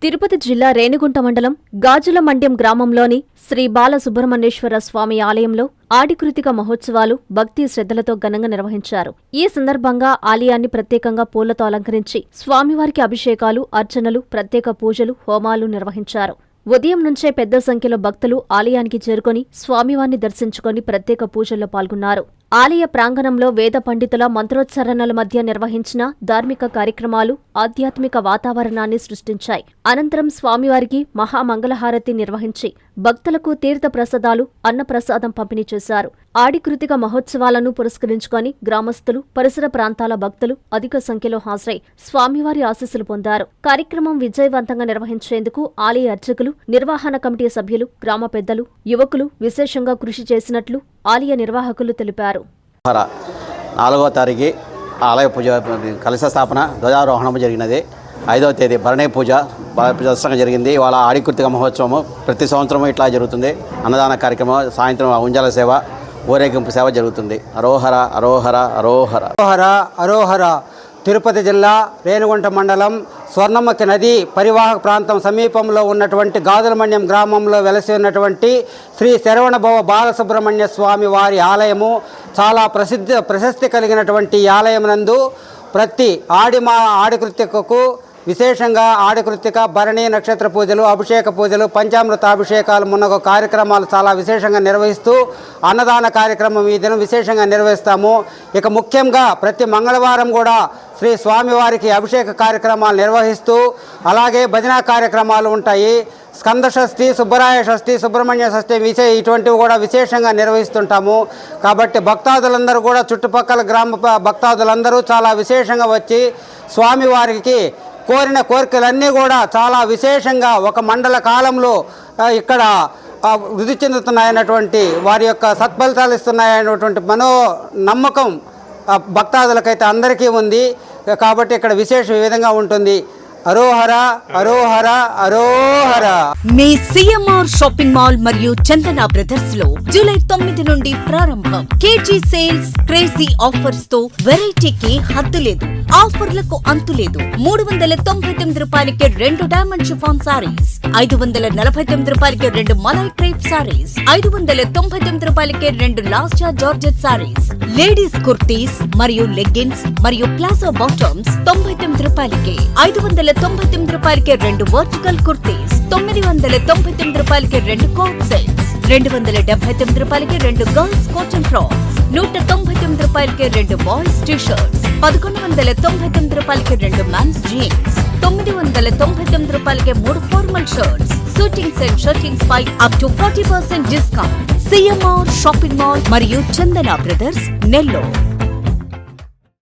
తిరుపతి జిల్లా రేణిగుంట మండలం గాజులమండ్యం గ్రామంలోని శ్రీ బాలసుబ్రహ్మణ్యేశ్వర స్వామి ఆలయంలో ఆడికృతిక మహోత్సవాలు భక్తి శ్రద్ధలతో ఘనంగా నిర్వహించారు. ఈ సందర్భంగా ఆలయాన్ని ప్రత్యేకంగా పూలతో అలంకరించి స్వామివారికి అభిషేకాలు, అర్చనలు, ప్రత్యేక పూజలు, హోమాలు నిర్వహించారు. ఉదయం నుంచే పెద్ద సంఖ్యలో భక్తులు ఆలయానికి చేరుకొని స్వామివారిని దర్శించుకొని ప్రత్యేక పూజల్లో పాల్గొన్నారు. ఆలయ ప్రాంగణంలో వేద పండితుల మంత్రోచ్చారణల మధ్య నిర్వహించిన ధార్మిక కార్యక్రమాలు ఆధ్యాత్మిక వాతావరణాన్ని సృష్టించాయి. అనంతరం స్వామివారికి మహామంగళహారతి నిర్వహించి భక్తులకు తీర్థ ప్రసాదాలు, అన్నప్రసాదం పంపిణీ చేశారు. ఆడికృతిక మహోత్సవాలను పురస్కరించుకొని గ్రామస్తులు, పరిసర ప్రాంతాల భక్తులు అధిక సంఖ్యలో హాజరై స్వామివారి ఆశీస్సులు పొందారు. కార్యక్రమం విజయవంతంగా నిర్వహించేందుకు ఆలయ అర్చకులు, నిర్వహణ కమిటీ సభ్యులు, గ్రామ పెద్దలు, యువకులు విశేషంగా కృషి చేసినట్లు ఆలయ నిర్వాహకులు తెలిపారు. 4వ తారీఖు ఆలయ పూజ కలశ స్థాపన, ధ్వజారోహణము జరిగినది. 5వ తేదీ భరణి పూజ దర్శనంగా జరిగింది. ఇవాళ ఆడికృతిక మహోత్సవము ప్రతి సంవత్సరం ఇట్లా జరుగుతుంది. అన్నదాన కార్యక్రమం, సాయంత్రం ఉంజల సేవ, ఊరేగింపు సేవ జరుగుతుంది. అరోహర అరోహర అరోహర అరోహర అరోహర. తిరుపతి జిల్లా రేణిగుంట మండలం స్వర్ణముఖి నది పరివాహక ప్రాంతం సమీపంలో ఉన్నటువంటి గాజులమండ్యం గ్రామంలో వెలసి ఉన్నటువంటి శ్రీ శరవణభవ బాలసుబ్రహ్మణ్య స్వామి వారి ఆలయము చాలా ప్రశస్తి కలిగినటువంటి ఈ ఆలయమునందు ప్రతి ఆడికృతికకు విశేషంగా ఆడికృతిక, భరణి, నక్షత్ర పూజలు, అభిషేక పూజలు, పంచామృత అభిషేకాలు మున్నగు కార్యక్రమాలు చాలా విశేషంగా నిర్వహిస్తూ అన్నదాన కార్యక్రమం ఈ దినం విశేషంగా నిర్వహిస్తాము. ఇక ముఖ్యంగా ప్రతి మంగళవారం కూడా శ్రీ స్వామివారికి అభిషేక కార్యక్రమాలు నిర్వహిస్తూ అలాగే భజనా కార్యక్రమాలు ఉంటాయి. స్కంద షష్ఠి, సుబ్బరాయ షష్ఠి, సుబ్రహ్మణ్య షష్ఠి ఇటువంటివి కూడా విశేషంగా నిర్వహిస్తుంటాము. కాబట్టి భక్తాదులందరూ కూడా చుట్టుపక్కల గ్రామ భక్తాదులందరూ చాలా విశేషంగా వచ్చి స్వామివారికి కోరిన కోరికలన్నీ కూడా చాలా విశేషంగా ఒక మండల కాలంలో ఇక్కడ వృద్ధి చెందుతున్నాయన్నటువంటి, వారి యొక్క సత్ఫలితాలు ఇస్తున్నాయన్నటువంటి నమ్మకం భక్తాదులకైతే అందరికీ ఉంది. కాబట్టి ఇక్కడ విశేష విధంగా ఉంటుంది. అరోహర అరోహర అరోహర. మీ సిఎంఆర్ షాపింగ్ మాల్ మరియు చందన బ్రదర్స్ లో జూలై 9 నుండి ప్రారంభం. కేజీ సేల్స్, క్రేజీ ఆఫర్స్ తో వెరైటీకి హద్దు లేదు, ఆఫర్లకు అంతు లేదు. 399 రూపాయలకి 2 డైమండ్ షిఫాన్ సారీస్, 549 రూపాయలకి 2 మలై క్రేప్ సారీస్, 599 రూపాయలకి 2 లాస్టా జార్జెట్ సారీస్, లేడీస్ కుర్తీస్ మరియు లెగ్గిన్స్ మరియు ప్లాజో బాటమ్స్ 99 రూపాయలకి, 599 రూపాయలకి 2 వర్టికల్ కుర్తీస్, 999 రూపాయలకి 2 కోట్ సెట్స్, 279 రూపాయలకి 2 గర్ల్స్ కాటన్ ఫ్రాక్స్, 199 రూపాయలకి 2 బాయ్స్ టీ షర్ట్స్, 1199 రూపాయలకి 2 మెన్స్ జీన్స్, 999 రూపాయలకి 3 formal shirts, shootings and shirtings పై up to 40% discount. CMR shopping mall మరియు చందన బ్రదర్స్, నెల్లూరు.